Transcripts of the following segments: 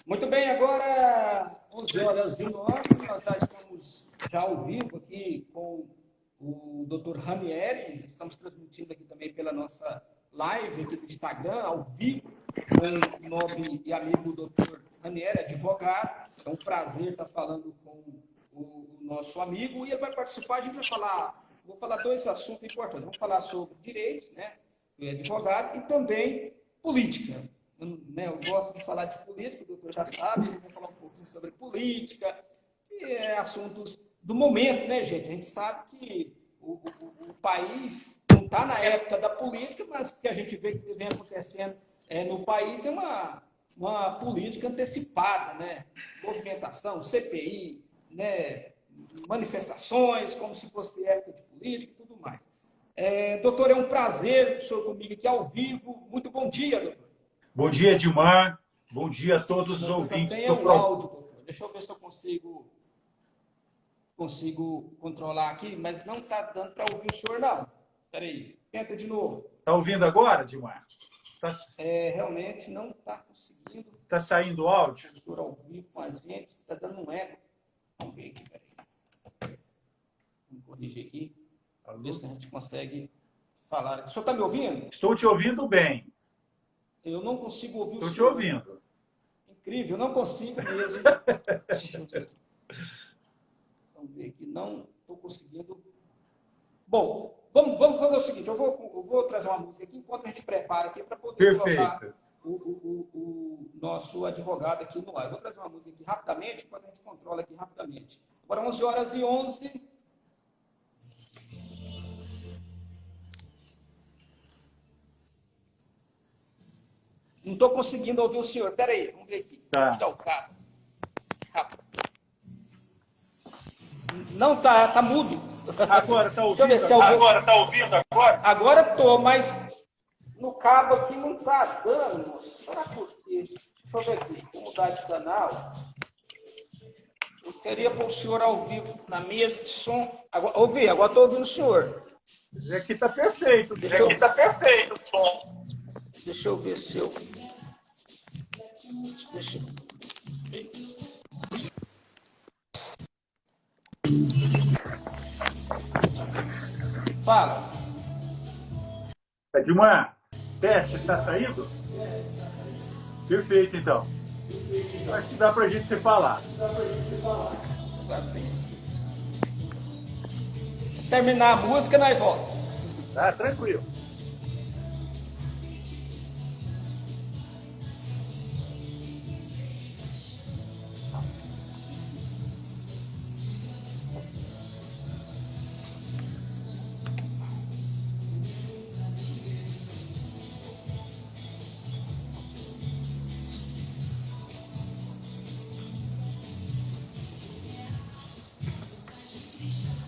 Muito bem, agora 11 horas e 9, nós já estamos já ao vivo aqui com o Dr. Ranieri, estamos transmitindo aqui também pela nossa live aqui do Instagram, ao vivo, com o nobre e amigo Dr. Ranieri, advogado. É um prazer estar falando com o nosso amigo e ele vai participar. A gente vai falar, vou falar dois assuntos importantes. Vamos falar sobre direitos, né, advogado, e também política. Eu gosto de falar de política, o doutor já sabe, vamos falar um pouquinho sobre política, e assuntos do momento, né, gente? A gente sabe que o país não está na época da política, mas o que a gente vê que vem acontecendo no país é uma política antecipada, né? Movimentação, CPI, né? Manifestações, como se fosse época de política e tudo mais. Doutor, é um prazer o senhor comigo aqui ao vivo. Muito bom dia, doutor. Bom dia, Edmar. Bom dia a todos os ouvintes. Sem o áudio, doutor. Deixa eu ver se eu consigo controlar aqui, mas não está dando para ouvir o senhor, não. Espera aí, tenta de novo. Está ouvindo agora, Edmar? Realmente não está conseguindo. Está saindo o áudio? O senhor ao vivo com a gente, está dando um eco. Vamos ver aqui, peraí. Vamos corrigir aqui. Para ver se a gente consegue falar. O senhor está me ouvindo? Estou te ouvindo bem. Eu não consigo ouvir o senhor. Estou te ouvindo. Incrível, eu não consigo mesmo. Vamos ver aqui, não estou conseguindo. Bom, vamos fazer o seguinte, eu vou trazer uma música aqui enquanto a gente prepara aqui para poder colocar o nosso advogado aqui no ar. Eu vou trazer uma música aqui rapidamente, enquanto a gente controla aqui rapidamente. Agora 11 horas e 11. Não estou conseguindo ouvir o senhor. Espera aí, vamos ver aqui. Tá. Está o carro. Rápido. Não, tá mudo. Agora está ouvindo? Agora está ouvindo agora? Agora estou, mas no cabo aqui não está dando. Será por quê? Deixa eu ver aqui. Vou mudar de canal. Eu queria pôr o senhor ao vivo na mesa de som. Agora estou ouvindo o senhor. Aqui está perfeito. Aqui está perfeito o som. Deixa eu ver se eu... Deixa eu... Fala. Edmar, teste, está saindo? Perfeito, então. Acho que dá para a gente se falar. Terminar a música, nós volta. Tá, tranquilo.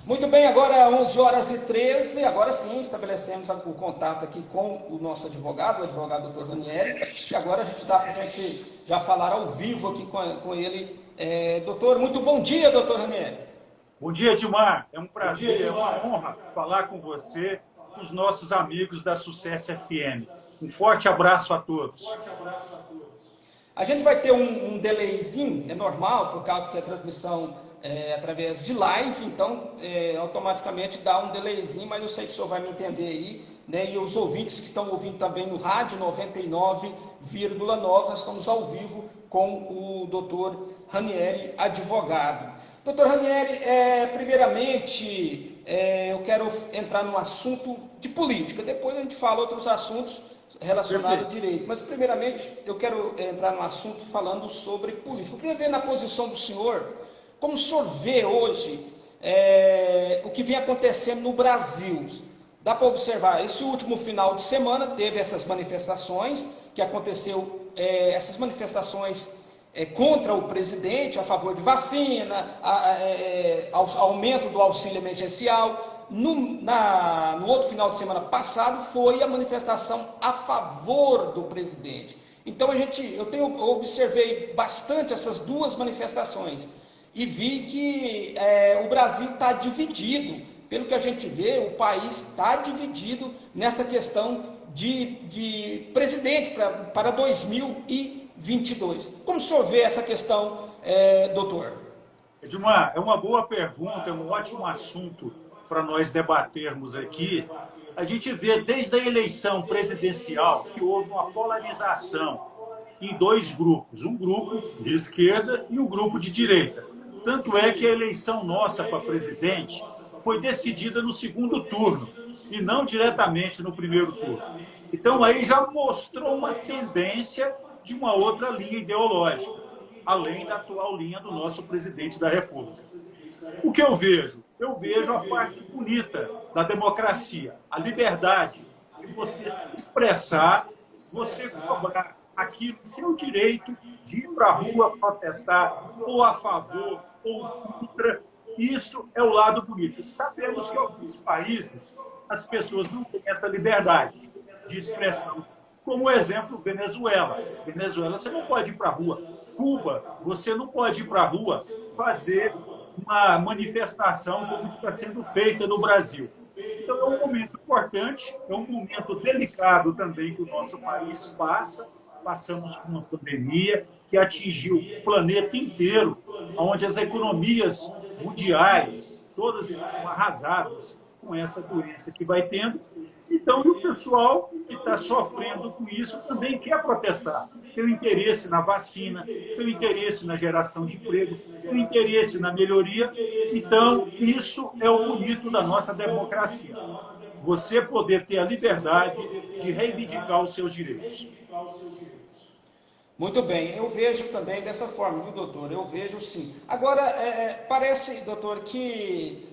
Muito bem, agora 11 horas e 13, agora sim estabelecemos o contato aqui com o nosso advogado, o advogado Dr. Ranieri, e agora a gente dá para a gente já falar ao vivo aqui com ele. Doutor, muito bom dia, doutor Ranieri. Bom dia, Edmar. É um prazer, é uma honra falar com você, com os nossos amigos da Sucesso FM. Um forte abraço a todos. A gente vai ter um delayzinho, é normal, por causa que a transmissão através de live, então automaticamente dá um delayzinho, mas eu sei que o senhor vai me entender aí, né? E os ouvintes que estão ouvindo também no rádio 99,9, nós estamos ao vivo com o doutor Ranieri, advogado. Doutor Ranieri, primeiramente, eu quero entrar no assunto de política, depois a gente fala outros assuntos relacionados ao direito, mas primeiramente eu quero entrar no assunto falando sobre política. Eu queria ver na posição do senhor, como o senhor vê hoje o que vem acontecendo no Brasil. Dá para observar, esse último final de semana teve essas manifestações, que aconteceu, essas manifestações contra o presidente, a favor de vacina, aumento do auxílio emergencial. No outro final de semana passado foi a manifestação a favor do presidente. Então eu observei bastante essas duas manifestações e vi que o Brasil está dividido. Pelo que a gente vê, o país está dividido nessa questão de presidente para 2022. 2022. Como o senhor vê essa questão, doutor? Edmar, é uma boa pergunta, é um ótimo assunto para nós debatermos aqui. A gente vê desde a eleição presidencial que houve uma polarização em dois grupos, um grupo de esquerda e um grupo de direita. Tanto é que a eleição nossa para presidente foi decidida no segundo turno e não diretamente no primeiro turno. Então aí já mostrou uma tendência de uma outra linha ideológica, além da atual linha do nosso presidente da República. O que eu vejo? Eu vejo a parte bonita da democracia, a liberdade de você se expressar, você cobrar aquilo, seu direito de ir para a rua protestar, ou a favor, ou contra. Isso é o lado bonito. Sabemos que em alguns países as pessoas não têm essa liberdade de expressão. Como exemplo, Venezuela. Venezuela, você não pode ir para a rua. Cuba, você não pode ir para a rua fazer uma manifestação como está sendo feita no Brasil. Então, é um momento importante, é um momento delicado também que o nosso país passa. Passamos por uma pandemia que atingiu o planeta inteiro, onde as economias mundiais, todas estão arrasadas com essa doença que vai tendo. Então, o pessoal que está sofrendo com isso também quer protestar. Tem interesse na vacina, tem interesse na geração de emprego, tem interesse na melhoria. Então, isso é o bonito da nossa democracia. Você poder ter a liberdade de reivindicar os seus direitos. Muito bem, eu vejo também dessa forma, viu, doutor? Eu vejo sim. Agora, parece, doutor, que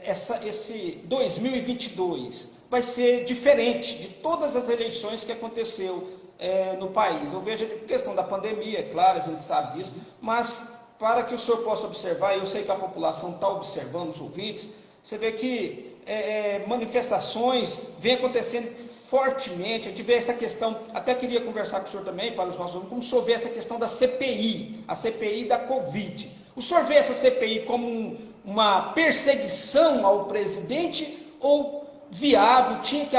esse 2022 vai ser diferente de todas as eleições que aconteceu no país. Eu vejo a questão da pandemia, é claro, a gente sabe disso, mas para que o senhor possa observar, e eu sei que a população está observando, os ouvintes, você vê que manifestações vêm acontecendo fortemente. A gente vê essa questão, até queria conversar com o senhor também, para os nossos ouvintes, como o senhor vê essa questão da CPI, a CPI da Covid. O senhor vê essa CPI como uma perseguição ao presidente ou viável, tinha que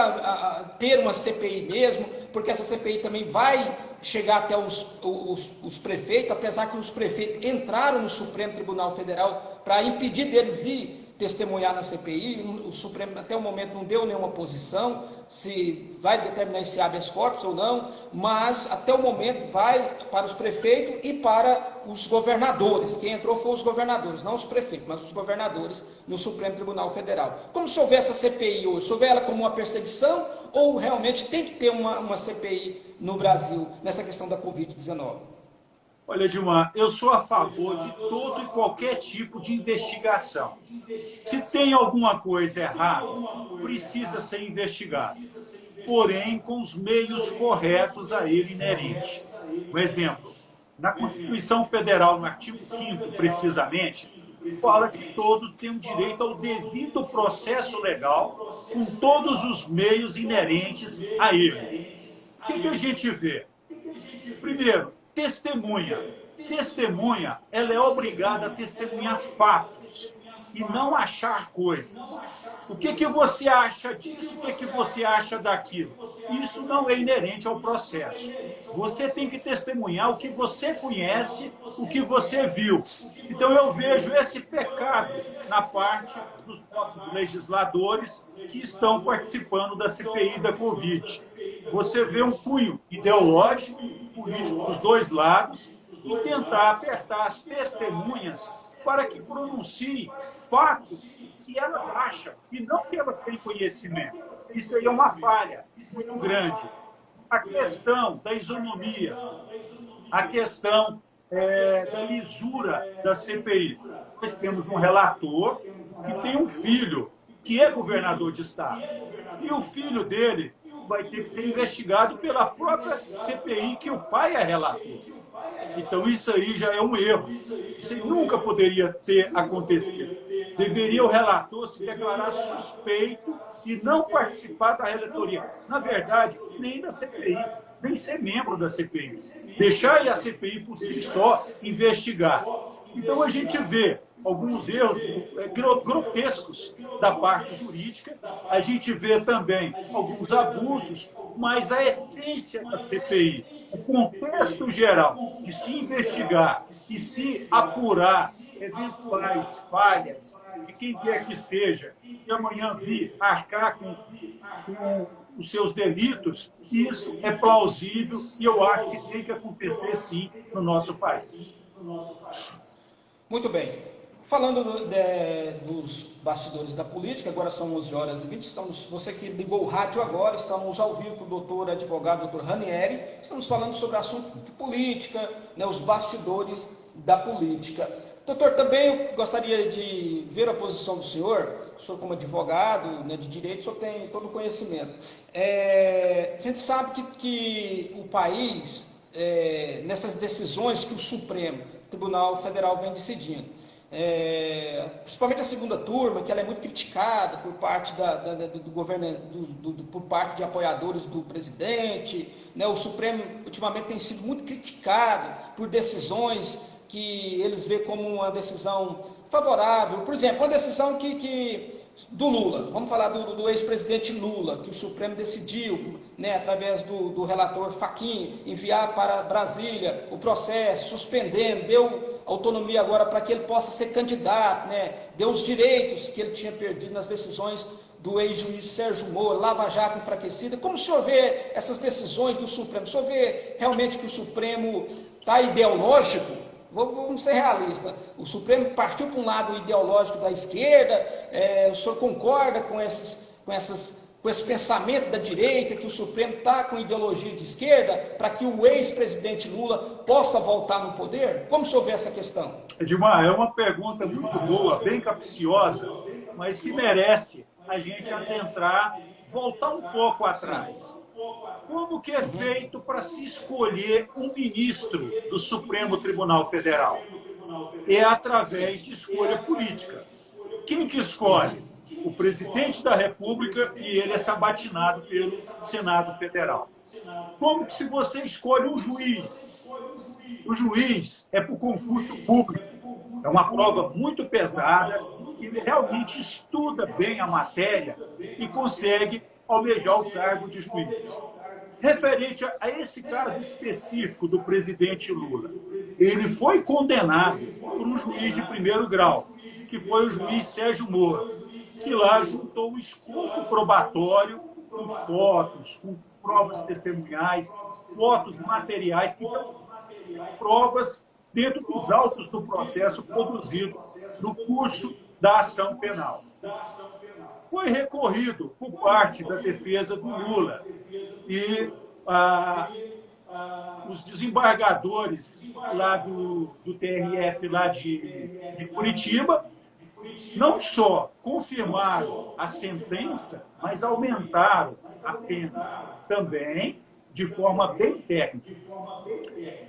ter uma CPI mesmo, porque essa CPI também vai chegar até os prefeitos, apesar que os prefeitos entraram no Supremo Tribunal Federal para impedir deles ir testemunhar na CPI, o Supremo até o momento não deu nenhuma posição, se vai determinar esse habeas corpus ou não, mas até o momento vai para os prefeitos e para os governadores. Quem entrou foram os governadores, não os prefeitos, mas os governadores no Supremo Tribunal Federal. Como se houver essa CPI hoje? Se houver ela como uma perseguição ou realmente tem que ter uma CPI no Brasil nessa questão da Covid-19? Olha, Dilma, eu sou a favor de todo e qualquer tipo de investigação. Se tem alguma coisa errada, precisa ser investigado, porém com os meios corretos a ele inerente. Um exemplo, na Constituição Federal, no artigo 5º, precisamente, fala que todos têm o direito ao devido processo legal, com todos os meios inerentes a ele. O que a gente vê? Primeiro, testemunha. Testemunha, ela é obrigada a testemunhar fatos e não achar coisas. O que você acha disso? O que você acha daquilo? Isso não é inerente ao processo. Você tem que testemunhar o que você conhece, o que você viu. Então eu vejo esse pecado na parte dos nossos legisladores que estão participando da CPI da Covid. Você vê um cunho ideológico, político dos dois lados, e tentar apertar as testemunhas para que pronunciem fatos que elas acham e não que elas têm conhecimento. Isso aí é uma falha muito grande. A questão da isonomia, a questão da lisura da CPI. Nós temos um relator que tem um filho que é governador de estado. E o filho dele vai ter que ser investigado pela própria CPI que o pai é relator. Então isso aí já é um erro. Isso nunca poderia ter acontecido. Deveria o relator se declarar suspeito e não participar da relatoria. Na verdade, nem da CPI, nem ser membro da CPI. Deixar a CPI por si só investigar. Então a gente vê alguns erros grotescos da parte jurídica, a gente vê também alguns abusos Mas a essência da CPI, o contexto geral de se investigar e se apurar eventuais falhas de quem quer que seja, e amanhã vir arcar com os seus delitos, isso é plausível e eu acho que tem que acontecer sim no nosso país. Muito bem. Falando dos bastidores da política, agora são 11h20, você que ligou o rádio agora, estamos ao vivo com o doutor advogado, doutor Ranieri, estamos falando sobre assunto de política, né, os bastidores da política. Doutor, também eu gostaria de ver a posição do senhor como advogado, né, de direito, o senhor tem todo o conhecimento. A gente sabe que o país, nessas decisões que o Supremo Tribunal Federal vem decidindo, principalmente a segunda turma, que ela é muito criticada por parte do governo, por parte de apoiadores do presidente, né? O Supremo ultimamente tem sido muito criticado por decisões que eles veem como uma decisão favorável. Por exemplo, uma decisão do Lula, vamos falar do ex-presidente Lula, que o Supremo decidiu, né, através do relator Fachin, enviar para Brasília o processo, suspendendo, deu autonomia agora para que ele possa ser candidato, né, deu os direitos que ele tinha perdido nas decisões do ex-juiz Sérgio Moro, Lava Jato enfraquecida. Como o senhor vê essas decisões do Supremo? O senhor vê realmente que o Supremo está ideológico? Vamos ser realistas, o Supremo partiu para um lado ideológico da esquerda, o senhor concorda com esse pensamento da direita, que o Supremo está com ideologia de esquerda, para que o ex-presidente Lula possa voltar no poder? Como o senhor vê essa questão? Edmar, é uma pergunta muito boa, bem capciosa, mas que merece a gente adentrar, voltar um pouco atrás. Como que é feito para se escolher um ministro do Supremo Tribunal Federal? É através de escolha política. Quem que escolhe? O presidente da República, e ele é sabatinado pelo Senado Federal. Como que se você escolhe um juiz? O juiz é por concurso público. É uma prova muito pesada, que realmente estuda bem a matéria e consegue almejar o cargo de juiz. Referente a esse caso específico do presidente Lula, ele foi condenado por um juiz de primeiro grau, que foi o juiz Sérgio Moro, que lá juntou um escopo probatório com fotos, com provas testemunhais, fotos materiais, então, provas dentro dos autos do processo produzido no curso da ação penal. Foi recorrido por parte da defesa do Lula e os desembargadores lá do TRF lá de Curitiba não só confirmaram a sentença, mas aumentaram a pena também de forma bem técnica.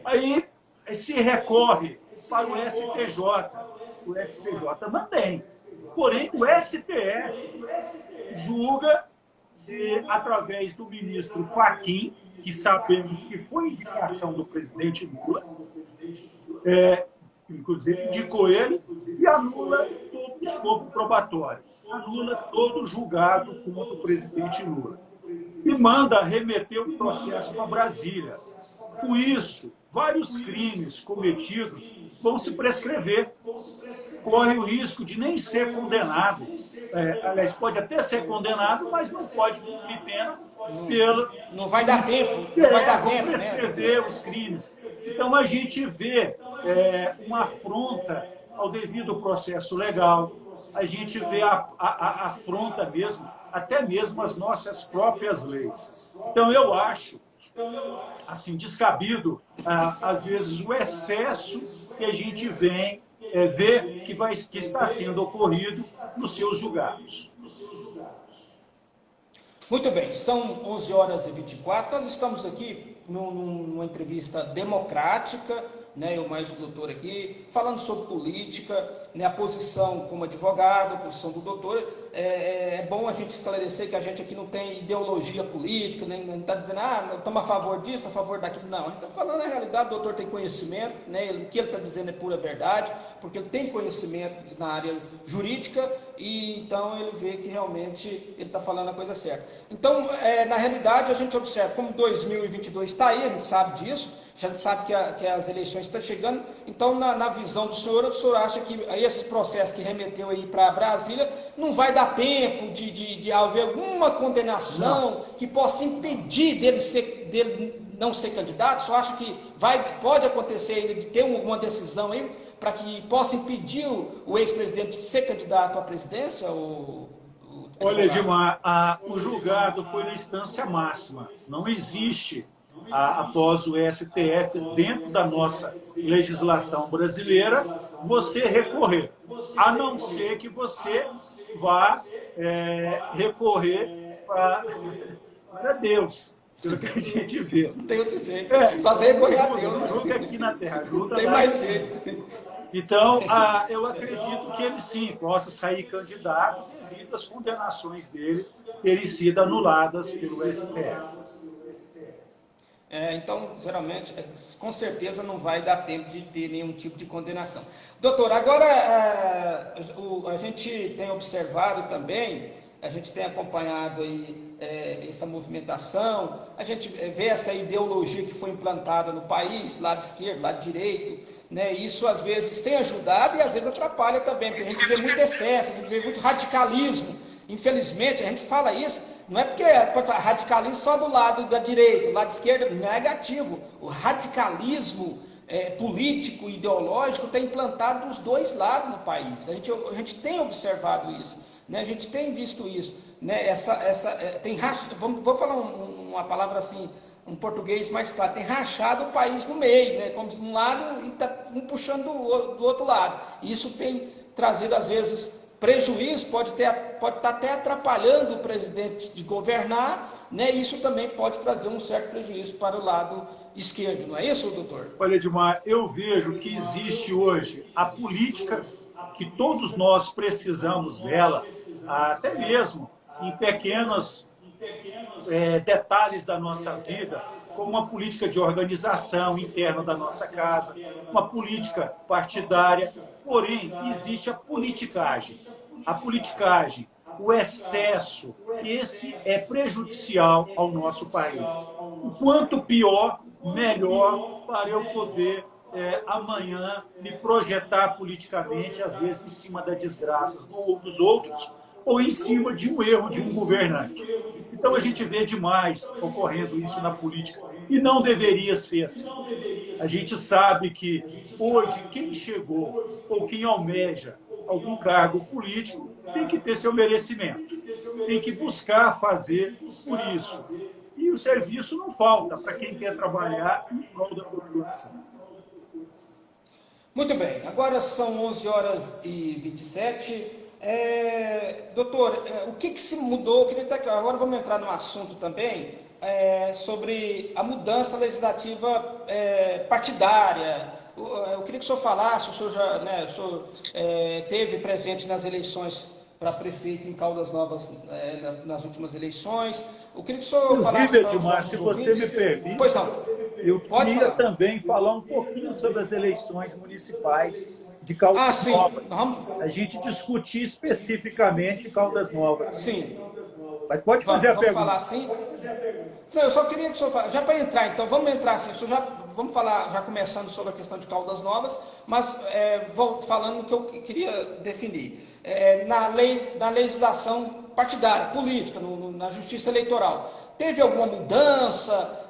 Aí se recorre para o STJ. O STJ mantém. Porém, o STF julga, através do ministro Fachin, que sabemos que foi indicação do presidente Lula, inclusive indicou ele, e anula todo o escopo probatório, anula todo o julgado contra o presidente Lula. E manda remeter o processo para Brasília. Com isso, vários crimes cometidos vão se prescrever. Corre o risco de nem ser condenado. Aliás, pode até ser condenado, mas não pode cumprir pena pelo... Não vai dar tempo. Não vai dar tempo, prescrever, né, os crimes. Então, a gente vê uma afronta ao devido processo legal, a gente vê a afronta mesmo, até mesmo as nossas próprias leis. Então, eu acho assim, descabido, às vezes, o excesso que a gente vê que está sendo ocorrido nos seus julgados. Muito bem, são 11h24, nós estamos aqui numa entrevista democrática, né, eu mais o doutor aqui, falando sobre política, né, a posição como advogado, a posição do doutor. É bom a gente esclarecer que a gente aqui não tem ideologia política, nem está dizendo, estamos a favor disso, a favor daquilo. Não, a gente está falando a realidade, o doutor tem conhecimento, né, o que ele está dizendo é pura verdade, porque ele tem conhecimento na área jurídica, e então ele vê que realmente ele está falando a coisa certa. Então, na realidade, a gente observa como 2022 está aí, a gente sabe disso, a gente sabe que as eleições estão chegando. Então, na visão do senhor acha que esse processo que remeteu aí para Brasília não vai dar tempo de haver alguma condenação que possa impedir dele não ser candidato? O senhor acha que pode acontecer ainda de ter alguma decisão aí para que possa impedir o ex-presidente de ser candidato à presidência? Olha, Edmar, o julgado foi na instância máxima. Não existe, após o STF, dentro da nossa legislação brasileira, você recorrer. A não ser que você vá recorrer para Deus, pelo que a gente vê. Não tem outro jeito. Só você recorrer a Deus. Julga aqui na Terra, ajuda. Não tem mais jeito. Então, eu acredito que ele sim possa sair candidato devido às condenações dele terem sido anuladas pelo STF. Então, geralmente, com certeza não vai dar tempo de ter nenhum tipo de condenação. Doutor, agora a gente tem observado também, a gente tem acompanhado aí essa movimentação, a gente vê essa ideologia que foi implantada no país, lado esquerdo, lado direito, né? Isso às vezes tem ajudado e às vezes atrapalha também, porque a gente vê muito excesso, a gente vê muito radicalismo. Infelizmente, a gente fala isso, não é porque radicalismo só do lado da direita, do lado esquerdo, negativo. O radicalismo político, ideológico, está implantado dos dois lados no país. A gente tem observado isso, né? A gente tem visto isso, né? Vou falar uma palavra assim, um português mais claro, tem rachado o país no meio, né? Como de um lado e está um puxando do outro lado. Isso tem trazido, às vezes, prejuízo, pode estar até atrapalhando o presidente de governar, né? Isso também pode trazer um certo prejuízo para o lado esquerdo, não é isso, doutor? Olha, Edmar, eu vejo que existe hoje a política, que todos nós precisamos dela, até mesmo em pequenos detalhes da nossa vida, como uma política de organização interna da nossa casa, uma política partidária. Porém, existe a politicagem. A politicagem, o excesso, esse é prejudicial ao nosso país. O quanto pior, melhor para eu poder amanhã me projetar politicamente, às vezes em cima da desgraça dos outros, ou em cima de um erro de um governante. Então a gente vê demais ocorrendo isso na política, e não deveria ser assim. A gente sabe que hoje quem chegou ou quem almeja algum cargo político tem que ter seu merecimento, tem que buscar fazer por isso. E o serviço não falta para quem quer trabalhar em prol da população. Muito bem, agora são 11h27. Doutor, o que se mudou? Agora vamos entrar num assunto também sobre a mudança legislativa partidária. Eu queria que o senhor falasse, o senhor já teve presente nas eleições para prefeito em Caldas Novas, nas últimas eleições. Eu queria que o senhor falasse... Inclusive, Edmar, se você me permite, pois não. Eu queria também falar um pouquinho sobre as eleições municipais de Caldas Novas. A gente discutir especificamente Caldas Novas. Sim. Mas pode fazer a pergunta. Vamos falar assim? Não, eu só queria que o senhor falasse, já para entrar, então, vamos entrar assim, vamos falar, já começando sobre a questão de Caldas Novas, mas vou falando o que eu queria definir. Na legislação partidária, política, na justiça eleitoral, teve alguma mudança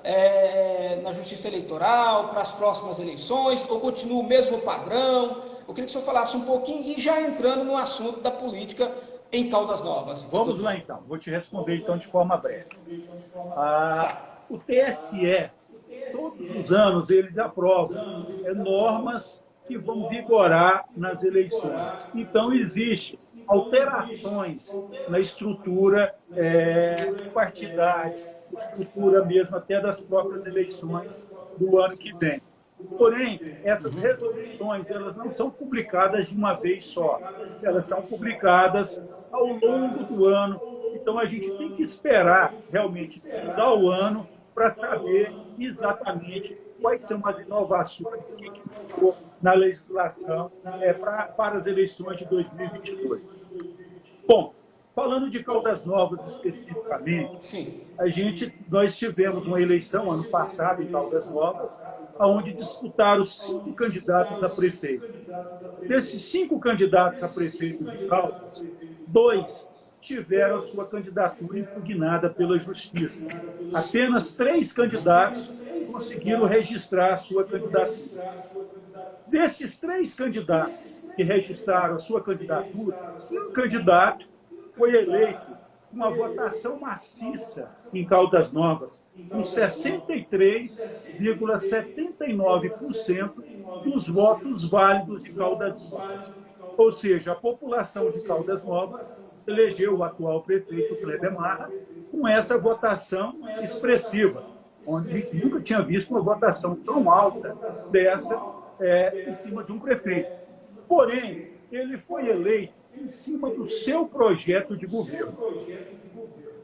na justiça eleitoral para as próximas eleições, ou continua o mesmo padrão? Eu queria que o senhor falasse um pouquinho, e já entrando no assunto da política em Caldas Novas. Vamos lá, então. Vou te responder, então, de forma breve. O TSE, todos os anos, eles aprovam normas que vão vigorar nas eleições. Então, existem alterações na estrutura partidária, estrutura mesmo até das próprias eleições do ano que vem. Porém, essas resoluções elas não são publicadas de uma vez só. Elas são publicadas ao longo do ano. Então, a gente tem que esperar realmente dar o ano para saber exatamente quais são as inovações que ficou na legislação para as eleições de 2022. Bom, falando de Caldas Novas especificamente, Sim. nós tivemos uma eleição ano passado em Caldas Novas, onde disputaram 5 candidatos a prefeito. Desses 5 candidatos a prefeito de Caldas, 2 tiveram sua candidatura impugnada pela Justiça. Apenas 3 candidatos conseguiram registrar a sua candidatura. Desses 3 candidatos que registraram a sua candidatura, um candidato foi eleito com uma votação maciça em Caldas Novas, com 63,79% dos votos válidos de Caldas Novas. Ou seja, a população de Caldas Novas elegeu o atual prefeito Kleber Marra com essa votação expressiva, onde nunca tinha visto uma votação tão alta dessa em cima de um prefeito. Porém, ele foi eleito em cima do seu projeto de governo.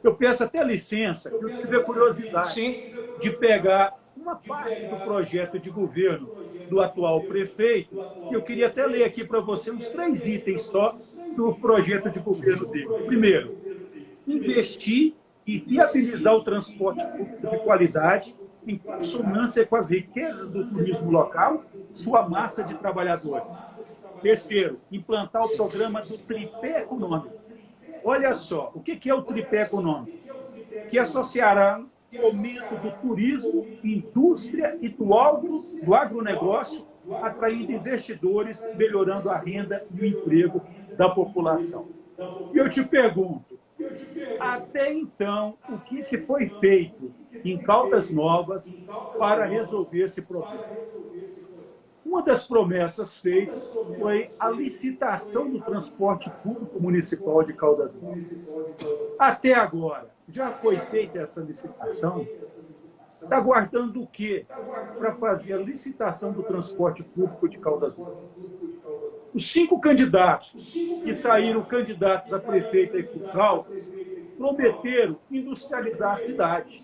Eu peço até licença, que eu tive a curiosidade de pegar uma parte do projeto de governo do atual prefeito, e eu queria até ler aqui para você uns 3 itens só do projeto de governo dele. Primeiro, investir e viabilizar o transporte público de qualidade em consonância com as riquezas do turismo local, sua massa de trabalhadores. Terceiro, implantar o programa do tripé econômico. Olha só, o que é o tripé econômico? Que associará o aumento do turismo, indústria e do agronegócio, atraindo investidores, melhorando a renda e o emprego da população. E eu te pergunto, até então, o que foi feito em Caldas Novas para resolver esse problema? Uma das promessas feitas foi a licitação do transporte público municipal de Caldas Novas. Até agora, já foi feita essa licitação? Está aguardando o quê para fazer a licitação do transporte público de Caldas Novas? Os 5 candidatos que saíram candidatos a prefeito aí por Caldas prometeram industrializar a cidade.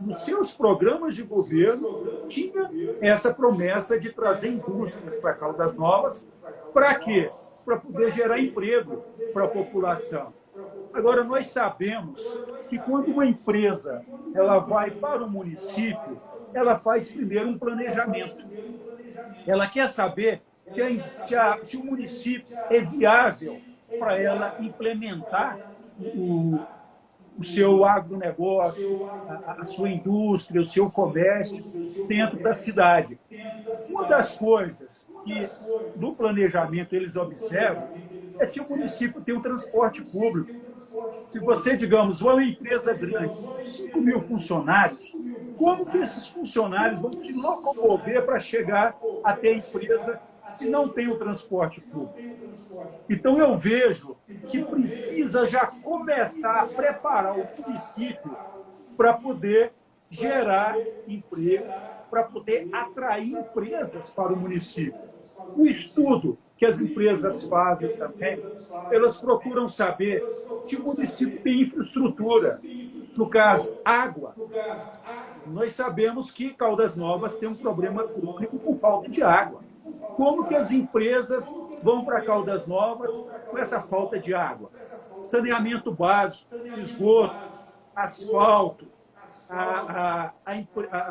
Nos seus programas de governo, tinha essa promessa de trazer indústrias para Caldas Novas. Para quê? Para poder gerar emprego para a população. Agora, nós sabemos que quando uma empresa ela vai para o município, ela faz primeiro um planejamento. Ela quer saber se o município é viável para ela implementar o seu agronegócio, a sua indústria, o seu comércio dentro da cidade. Uma das coisas que no planejamento eles observam é se o município tem um transporte público. Se você, digamos, uma empresa grande, 5 mil funcionários, como que esses funcionários vão se locomover para chegar até a empresa se não tem o transporte público? Então, eu vejo que precisa já começar a preparar o município para poder gerar empregos, para poder atrair empresas para o município. O estudo que as empresas fazem também, elas procuram saber se o município tem infraestrutura. No caso, água. Nós sabemos que Caldas Novas tem um problema público com falta de água. Como que as empresas vão para Caldas Novas com essa falta de água? Saneamento básico, esgoto, asfalto.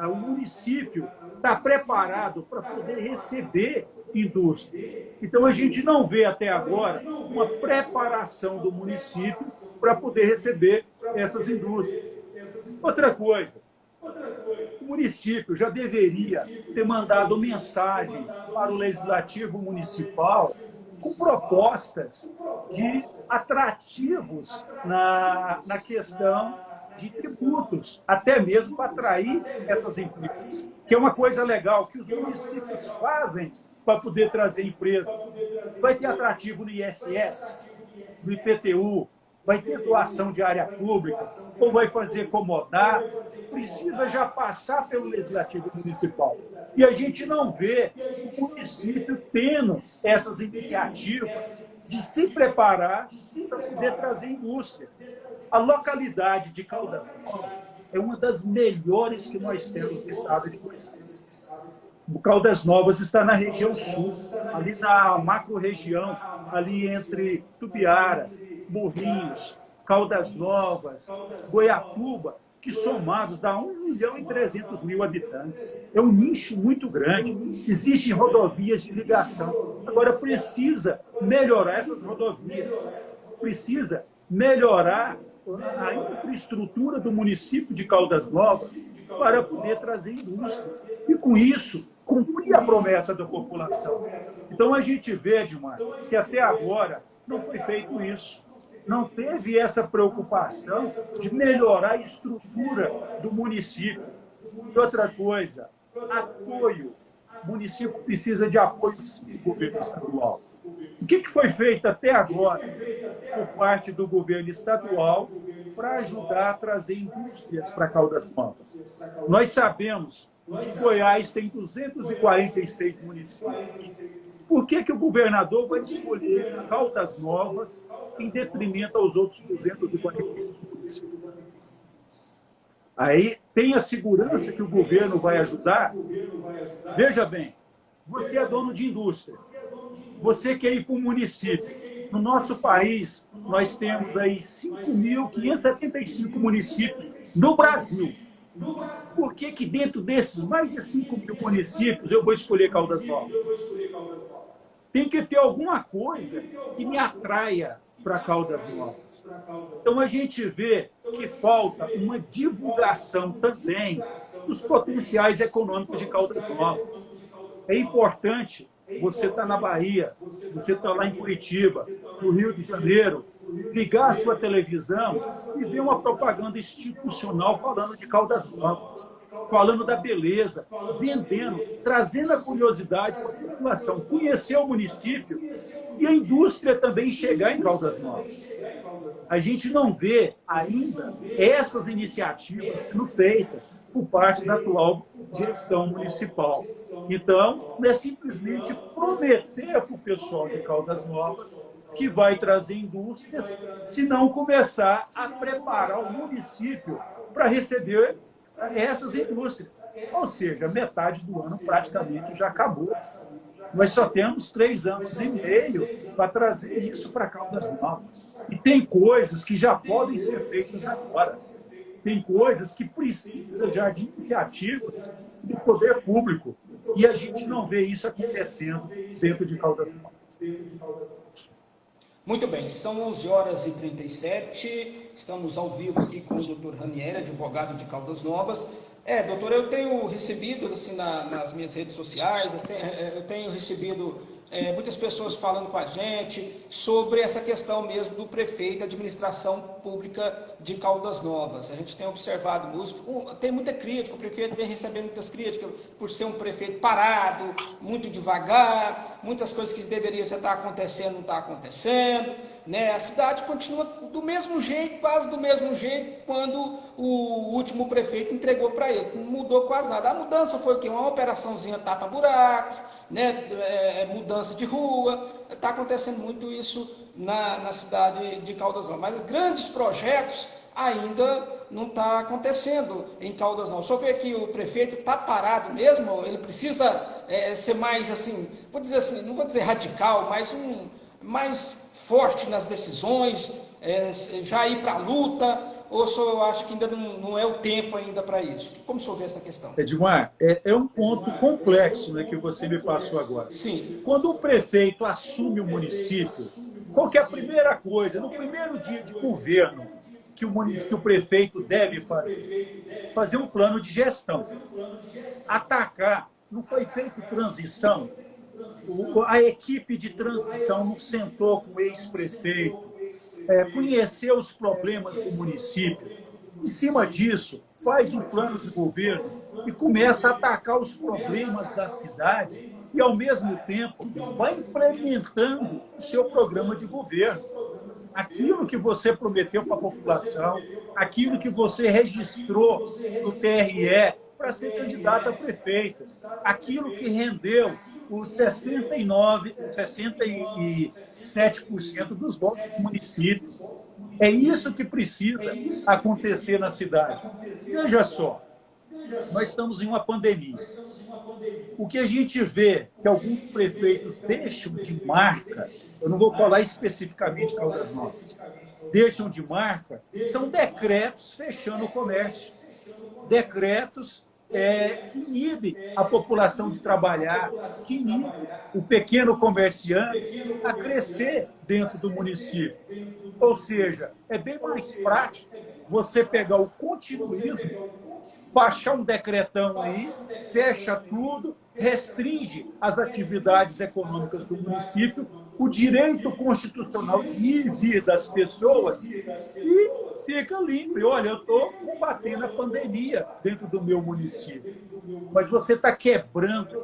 O município está preparado para poder receber indústrias. Então, a gente não vê até agora uma preparação do município para poder receber essas indústrias. Outra coisa, o município já deveria ter mandado mensagem para o Legislativo Municipal com propostas de atrativos na questão de tributos, até mesmo para atrair essas empresas, que é uma coisa legal que os municípios fazem para poder trazer empresas. Vai ter atrativo no ISS, no IPTU, vai ter doação de área pública, ou vai fazer comodar, precisa já passar pelo Legislativo Municipal. E a gente não vê o município tendo essas iniciativas de se preparar para poder trazer indústrias. A localidade de Caldas Novas é uma das melhores que nós temos no estado de Goiás. O Caldas Novas está na região sul, ali na macro-região, ali entre Tubiara, Morrinhos, Caldas Novas, Goiatuba, que somados dá 1.300.000 habitantes. É um nicho muito grande. Existem rodovias de ligação. Agora, precisa melhorar essas rodovias. Precisa melhorar a infraestrutura do município de Caldas Novas para poder trazer indústrias. E, com isso, cumprir a promessa da população. Então, a gente vê, Edmar, que até agora não foi feito isso. Não teve essa preocupação de melhorar a estrutura do município. E outra coisa, apoio. O município precisa de apoio do governo estadual. O que foi feito até agora por parte do governo estadual para ajudar a trazer indústrias para Caldas Novas? Nós sabemos que Goiás tem 246 municípios. Por que o governador vai escolher Caldas Novas em detrimento aos outros 245 municípios? Aí tem a segurança que o governo vai ajudar. Veja bem, você é dono de indústria. Você quer ir para um município. No nosso país, nós temos aí 5.575 municípios no Brasil. Por que dentro desses mais de 5.000 municípios eu vou escolher Caldas Novas? Tem que ter alguma coisa que me atraia para Caldas Novas. Então, a gente vê que falta uma divulgação também dos potenciais econômicos de Caldas Novas. É importante você estar na Bahia, você estar lá em Curitiba, no Rio de Janeiro, ligar a sua televisão e ver uma propaganda institucional falando de Caldas Novas, falando da beleza, vendendo, trazendo a curiosidade para a população, conhecer o município e a indústria também chegar em Caldas Novas. A gente não vê ainda essas iniciativas sendo feitas por parte da atual gestão municipal. Então, não é simplesmente prometer para o pessoal de Caldas Novas que vai trazer indústrias, se não começar a preparar o município para receber essas indústrias. Ou seja, metade do ano praticamente já acabou. Nós só temos 3 anos e meio para trazer isso para Caldas Novas. E tem coisas que já podem ser feitas agora. Tem coisas que precisam já de iniciativas do poder público. E a gente não vê isso acontecendo dentro de Caldas Novas. Muito bem, são 11h37, estamos ao vivo aqui com o doutor Ranieri, advogado de Caldas Novas. Doutor, eu tenho recebido assim, nas minhas redes sociais, eu tenho recebido muitas pessoas falando com a gente sobre essa questão mesmo do prefeito, administração pública de Caldas Novas. A gente tem observado isso, tem muita crítica, o prefeito vem recebendo muitas críticas por ser um prefeito parado, muito devagar, muitas coisas que deveriam já estar acontecendo não estão acontecendo, né? A cidade continua do mesmo jeito, quase do mesmo jeito, quando o último prefeito entregou para ele, não mudou quase nada. A mudança foi o quê? Uma operaçãozinha tapa-buracos, né? Mudança de rua, está acontecendo muito isso na cidade de Caldas Novas, mas grandes projetos ainda não está acontecendo em Caldas Novas. Só ver que o prefeito está parado mesmo, ele precisa ser mais assim, vou dizer assim, não vou dizer radical, mas mais forte nas decisões, já ir para a luta, ou só acho que ainda não é o tempo ainda para isso? Como o senhor vê essa questão? Edmar, é um ponto complexo, né, que você me passou agora. Sim. Quando o prefeito assume o município, qual que é a primeira coisa, no primeiro dia de governo, que o prefeito deve fazer? Fazer um plano de gestão. Atacar. Não foi feita transição. A equipe de transição não sentou com o ex-prefeito, conhecer os problemas do município. Em cima disso, faz um plano de governo e começa a atacar os problemas da cidade e, ao mesmo tempo, vai implementando o seu programa de governo. aquilo que você prometeu para a população, aquilo que você registrou no TRE para ser candidato a prefeito, aquilo que rendeu os 67% dos votos do município. É isso que precisa acontecer na cidade. Veja só, nós estamos em uma pandemia. O que a gente vê que alguns prefeitos deixam de marca, eu não vou falar especificamente de Caldas Novas, deixam de marca, são decretos fechando o comércio. Decretos que inibem a população de trabalhar, que inibem o pequeno comerciante a crescer dentro do município. Ou seja, é bem mais prático você pegar o continuismo, baixar um decretão aí, fecha tudo, restringe as atividades econômicas do município, o direito constitucional de ir e vir das pessoas e fica limpo. Olha, eu estou combatendo a pandemia dentro do meu município. Mas você está quebrando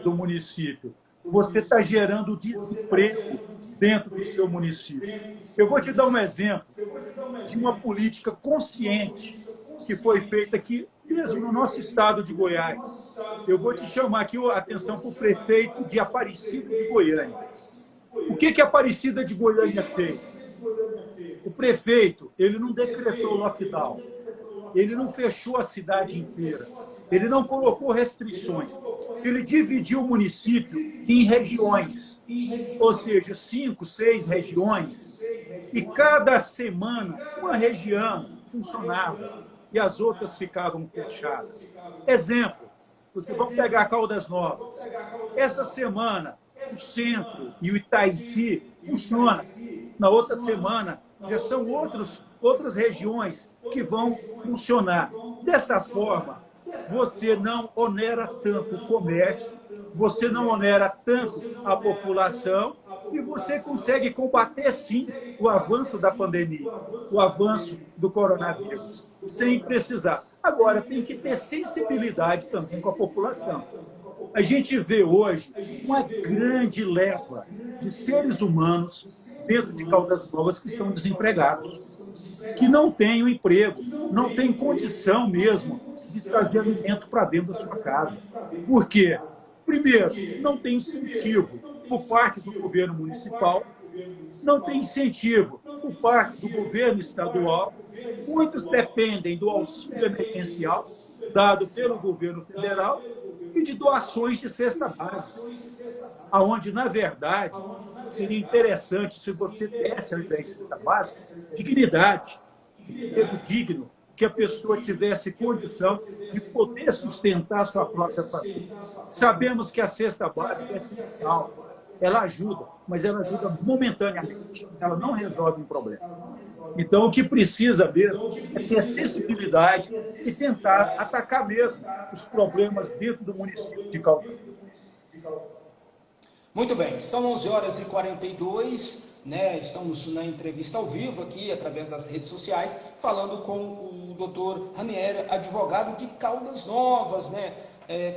do município. Você está gerando desemprego dentro do seu município. Eu vou te dar um exemplo de uma política consciente que foi feita aqui mesmo no nosso estado de Goiás. Eu vou te chamar aqui a atenção para o prefeito de Aparecida de Goiânia. O que a Aparecida de Goiânia fez? O prefeito, ele não decretou lockdown, ele não fechou a cidade inteira, ele não colocou restrições, ele dividiu o município em regiões, ou seja, 5, 6 regiões, e cada semana uma região funcionava e as outras ficavam fechadas. Exemplo, você vai pegar Caldas Novas. Essa semana, o centro e o Itaici funcionam. Na outra semana, já são outras regiões que vão funcionar. Dessa forma, você não onera tanto o comércio, você não onera tanto a população e você consegue combater, sim, o avanço da pandemia, o avanço do coronavírus, sem precisar. Agora, tem que ter sensibilidade também com a população. A gente vê hoje uma grande leva de seres humanos dentro de Caldas Novas que estão desempregados, que não têm um emprego, não têm condição mesmo de trazer alimento para dentro da sua casa. Por quê? Primeiro, não tem incentivo por parte do governo municipal, não tem incentivo por parte do governo estadual, muitos dependem do auxílio emergencial dado pelo governo federal e de doações de cesta básica, aonde, na verdade, seria interessante se você desse, ao invés de cesta básica, dignidade, emprego digno, que a pessoa tivesse condição de poder sustentar a sua própria família. Sabemos que a cesta básica é essencial, ela ajuda, mas ela ajuda momentaneamente, ela não resolve um problema. Então, o que precisa mesmo é ter sensibilidade e tentar atacar mesmo os problemas dentro do município de Caldas. Muito bem, são 11h42, né? Estamos na entrevista ao vivo aqui, através das redes sociais, falando com o doutor Ranieri, advogado de Caldas Novas, né?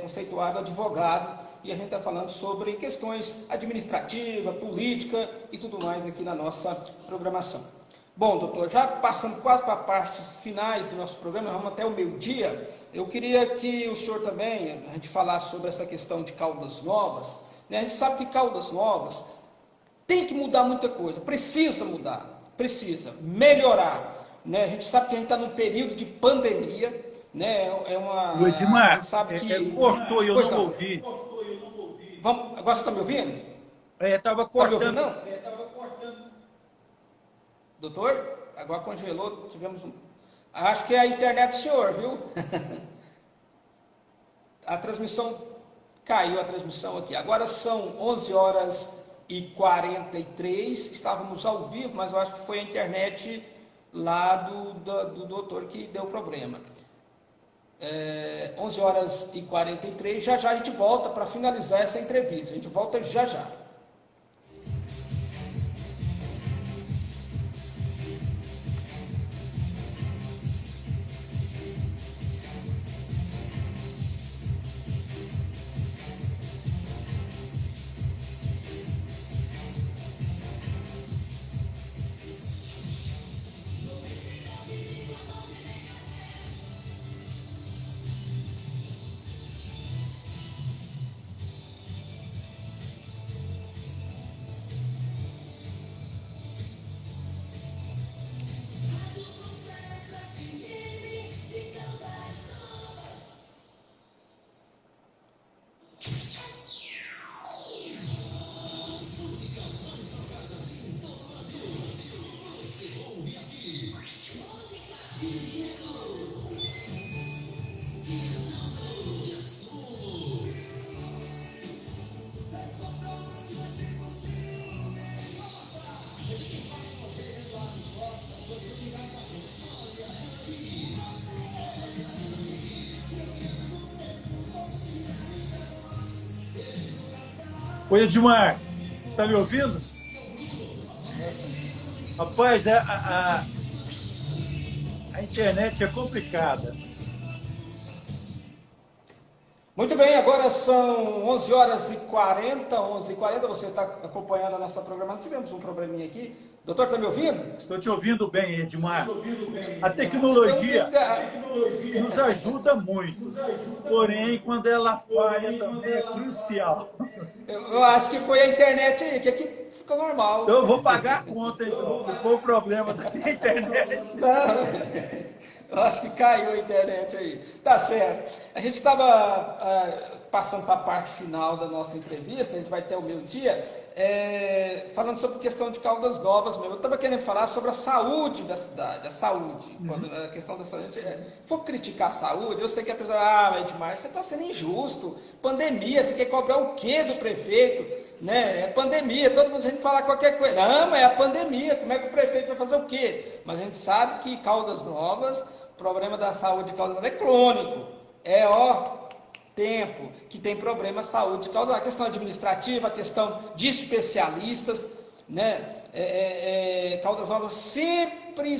Conceituado advogado, e a gente está falando sobre questões administrativas, política e tudo mais aqui na nossa programação. Bom, doutor, já passando quase para as partes finais do nosso programa, vamos até o meio-dia, eu queria que o senhor também, a gente falasse sobre essa questão de Caldas Novas, né? A gente sabe que Caldas Novas tem que mudar muita coisa, precisa mudar, precisa melhorar, né? A gente sabe que a gente está num período de pandemia, né? Edmar, a gente sabe que cortou e eu não ouvi. Vamos, agora você está me ouvindo? Estava cortando. cortando. Tá me ouvindo, não? Doutor, agora congelou, tivemos um... Acho que é a internet do senhor, viu? A transmissão, caiu a transmissão aqui. Agora são 11h43, estávamos ao vivo, mas eu acho que foi a internet lá do doutor que deu problema. 11h43, já a gente volta para finalizar essa entrevista, a gente volta já. Oi, Edmar, tá me ouvindo? Rapaz, a internet é complicada. Muito bem, agora são 11 horas e 40, 11h40, você está acompanhando a nossa programação. Tivemos um probleminha aqui. Doutor, está me ouvindo? Estou te ouvindo bem, Edmar. A tecnologia nos ajuda muito, porém, quando ela falha também é crucial. Eu acho que foi a internet aí, que aqui ficou normal. Então, eu vou pagar a conta, então, se for o problema da internet. Não, eu acho que caiu a internet aí. Tá certo. A gente estava passando para a parte final da nossa entrevista, a gente vai ter o meio-dia, falando sobre questão de Caldas Novas mesmo. Eu estava querendo falar sobre a saúde da cidade, a saúde. Quando a questão da saúde, for criticar a saúde, eu sei que a pessoa, Edmar, você está sendo injusto, pandemia, você quer cobrar o quê do prefeito? Né? É pandemia, todo mundo a gente falar qualquer coisa. Não, mas é a pandemia, como é que o prefeito vai fazer o quê? Mas a gente sabe que Caldas Novas, o problema da saúde de Caldas Novas é crônico. É tempo que tem problema de saúde de Caldas Novas. A questão administrativa, a questão de especialistas, né? Caldas Novas sempre,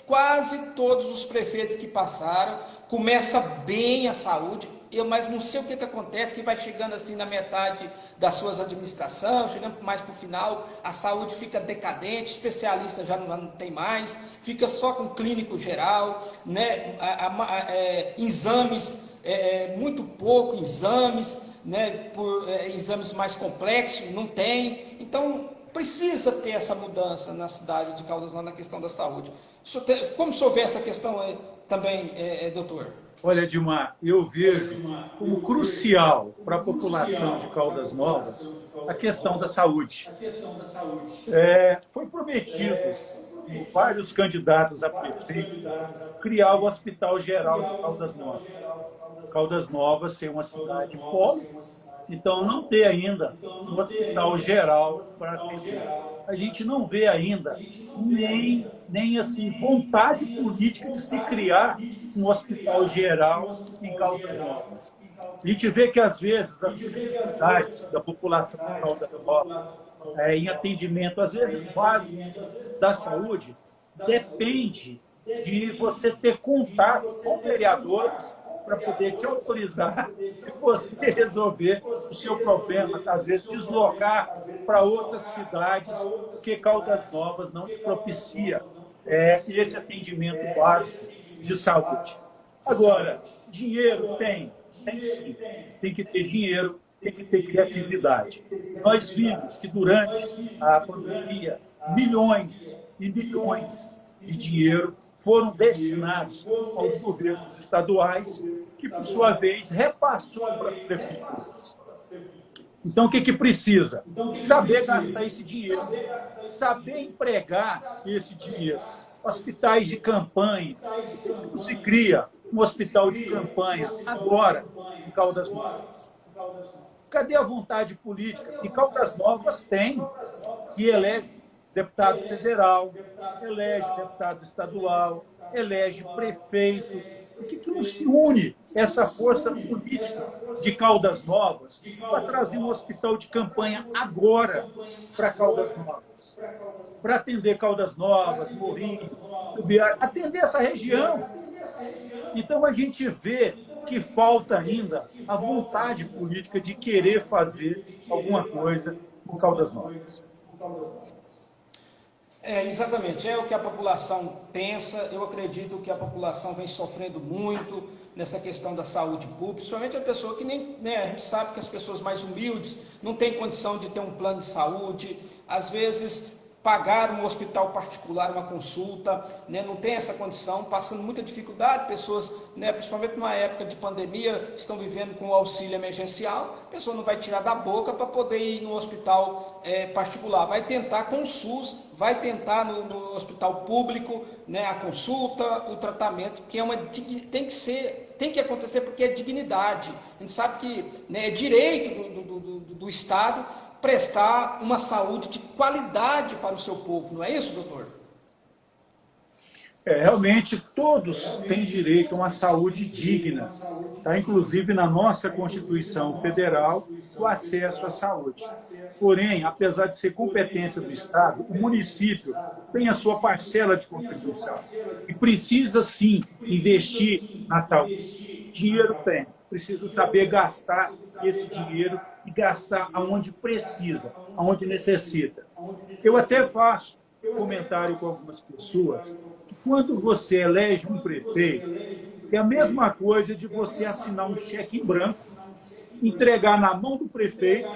quase todos os prefeitos que passaram, começa bem a saúde, mas não sei o que acontece, que vai chegando assim na metade das suas administrações, chegando mais para o final, a saúde fica decadente, especialista já não tem mais, fica só com clínico geral, né? Exames, muito pouco exames, né? Exames mais complexos, não tem. Então, precisa ter essa mudança na cidade de Caldas Novas na questão da saúde. Como se houver essa questão também, doutor? Olha, Edmar, eu vejo como crucial para a população de Caldas Novas a questão da saúde. Foi prometido por vários candidatos a prefeito criar o Hospital Geral de Caldas Novas. Caldas Novas ser uma cidade pobre, então não ter ainda um hospital geral para atender. A gente não vê ainda nem assim, vontade política de se criar um hospital geral em Caldas Novas. A gente vê que, às vezes, as necessidades da população de Caldas Novas, em atendimento, às vezes, básico da saúde, depende de você ter contato com vereadores para poder te autorizar e você resolver o seu problema, às vezes deslocar para outras cidades, porque Caldas Novas não te propicia esse atendimento básico de saúde. Agora, dinheiro tem sim, tem que ter dinheiro, tem que ter criatividade. Nós vimos que durante a pandemia, milhões e milhões de dinheiro foram destinados aos governos estaduais, que, por sua vez, repassou para as prefeituras. Então, o que precisa? Saber gastar esse dinheiro, saber empregar esse dinheiro. Hospitais de campanha, se cria um hospital de campanha agora em Caldas Novas. Cadê a vontade política? Que Caldas Novas tem, que elege deputado federal, elege deputado estadual, elege prefeito. Por que não se une essa força política de Caldas Novas para trazer um hospital de campanha agora para Caldas Novas? Para atender Caldas Novas, Morrinhos, atender essa região. Então, a gente vê que falta ainda a vontade política de querer fazer alguma coisa com Caldas Novas. Exatamente, é o que a população pensa. Eu acredito que a população vem sofrendo muito nessa questão da saúde pública, principalmente a pessoa que nem, né, a gente sabe que as pessoas mais humildes não têm condição de ter um plano de saúde, às vezes pagar um hospital particular, uma consulta, né, não tem essa condição, passando muita dificuldade, pessoas, né, principalmente numa época de pandemia, estão vivendo com o auxílio emergencial, a pessoa não vai tirar da boca para poder ir no hospital particular, vai tentar com o SUS, vai tentar no hospital público, né, a consulta, o tratamento, que tem que acontecer porque é dignidade. A gente sabe que, né, é direito do Estado prestar uma saúde de qualidade para o seu povo, não é isso, doutor? Realmente, todos têm direito a uma saúde digna. Está inclusive na nossa Constituição Federal o acesso à saúde. Porém, apesar de ser competência do Estado, o município tem a sua parcela de contribuição e precisa, sim, investir na saúde. Dinheiro tem, precisa saber gastar esse dinheiro e gastar aonde precisa, aonde necessita. Eu até faço comentário com algumas pessoas que quando você elege um prefeito, é a mesma coisa de você assinar um cheque em branco, entregar na mão do prefeito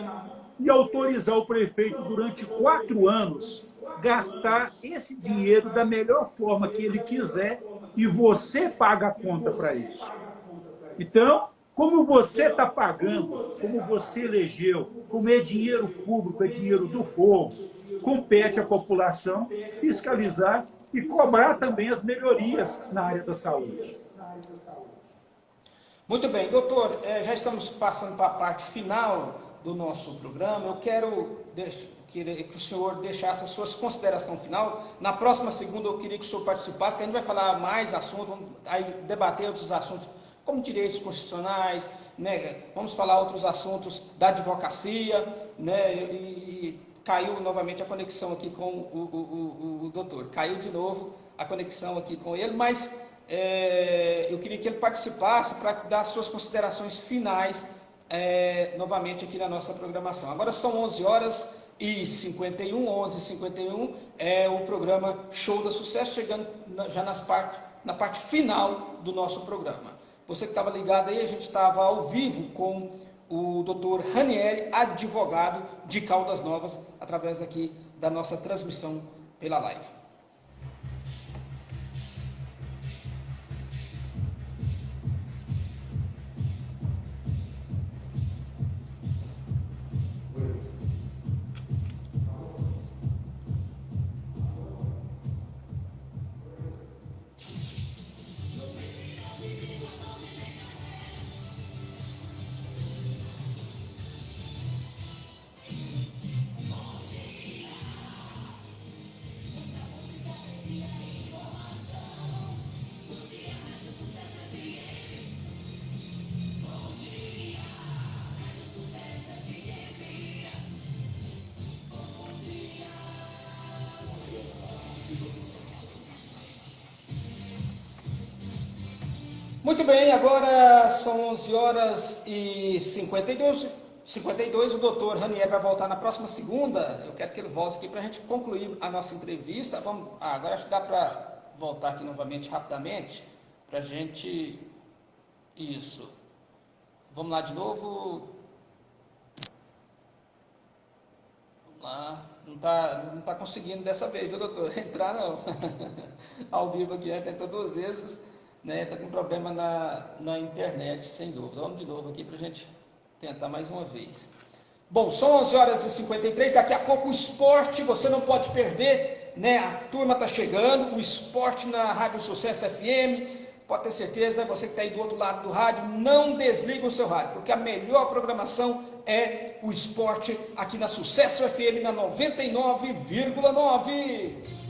e autorizar o prefeito durante 4 anos gastar esse dinheiro da melhor forma que ele quiser e você paga a conta para isso. Então, como você está pagando, como você elegeu, como é dinheiro público, é dinheiro do povo, compete à população fiscalizar e cobrar também as melhorias na área da saúde. Muito bem, doutor, já estamos passando para a parte final do nosso programa. Eu queria que o senhor deixasse as suas considerações final. Na próxima segunda eu queria que o senhor participasse, que a gente vai falar mais assuntos, vamos aí debater outros assuntos, como direitos constitucionais, né? Vamos falar outros assuntos da advocacia, né? E caiu novamente a conexão aqui com o doutor. Caiu de novo a conexão aqui com ele, mas eu queria que ele participasse para dar suas considerações finais novamente aqui na nossa programação. Agora são 11h51, 11h51, é o programa Show da Sucesso, chegando já na parte final do nosso programa. Você que estava ligado aí, a gente estava ao vivo com o doutor Ranieri, advogado de Caldas Novas, através aqui da nossa transmissão pela live. Muito bem, agora são 11h52. O doutor Ranieri vai voltar na próxima segunda. Eu quero que ele volte aqui para a gente concluir a nossa entrevista. Agora acho que dá para voltar aqui novamente rapidamente, para a gente... Isso. Vamos lá de novo. Vamos lá. Não tá conseguindo dessa vez, viu, doutor? Entrar não. Ao vivo aqui, tentou 2 vezes, né? Tá com problema na internet, sem dúvida. Vamos de novo aqui para a gente tentar mais uma vez. Bom, são 11h53, daqui a pouco o esporte, você não pode perder, né? A turma tá chegando, o esporte na Rádio Sucesso FM. Pode ter certeza, você que está aí do outro lado do rádio, não desliga o seu rádio, porque a melhor programação é o esporte aqui na Sucesso FM, na 99,9.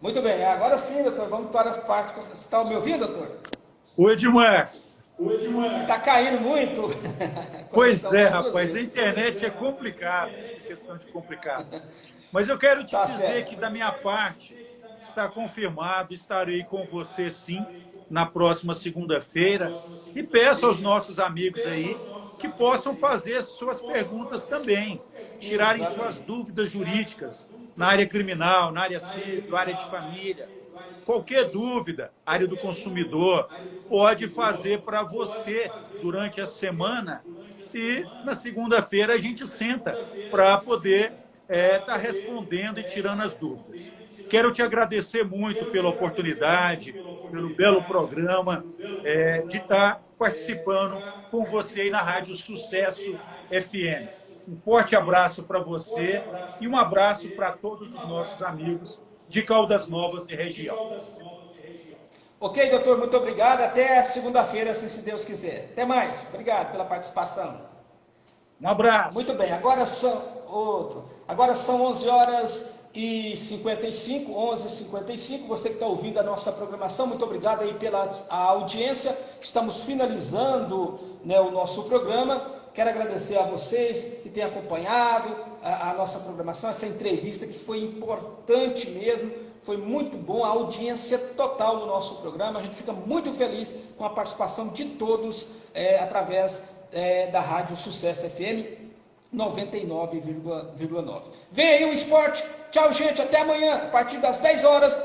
Muito bem, agora sim, doutor, vamos para as partes. Você está me ouvindo, doutor? Oi, Edmar. Está caindo muito. Pois é, rapaz, a internet é complicada, essa questão de complicado. Mas eu quero te dizer certo. que da minha parte está confirmado, estarei com você sim na próxima segunda-feira e peço aos nossos amigos aí que possam fazer suas perguntas também, tirarem suas dúvidas jurídicas na área criminal, na área civil, na área de família. Qualquer dúvida, área do consumidor, pode fazer para você durante a semana e na segunda-feira a gente senta para poder estar respondendo e tirando as dúvidas. Quero te agradecer muito pela oportunidade, pelo belo programa, de estar participando com você aí na Rádio Sucesso FM. Um forte abraço para você e um abraço para todos os nossos amigos de Caldas Novas e região. Ok, doutor, muito obrigado. Até segunda-feira, assim, se Deus quiser. Até mais. Obrigado pela participação. Um abraço. Muito bem, agora são 11 horas e 55, 11h55. Você que está ouvindo a nossa programação, muito obrigado aí pela audiência. Estamos finalizando, né, o nosso programa. Quero agradecer a vocês que têm acompanhado a nossa programação, essa entrevista que foi importante mesmo, foi muito bom, a audiência total do nosso programa. A gente fica muito feliz com a participação de todos através da Rádio Sucesso FM 99,9. Vem aí o esporte. Tchau, gente. Até amanhã, a partir das 10 horas,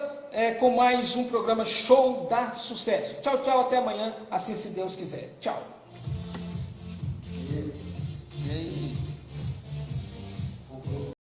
com mais um programa Show da Sucesso. Tchau, tchau. Até amanhã, assim se Deus quiser. Tchau.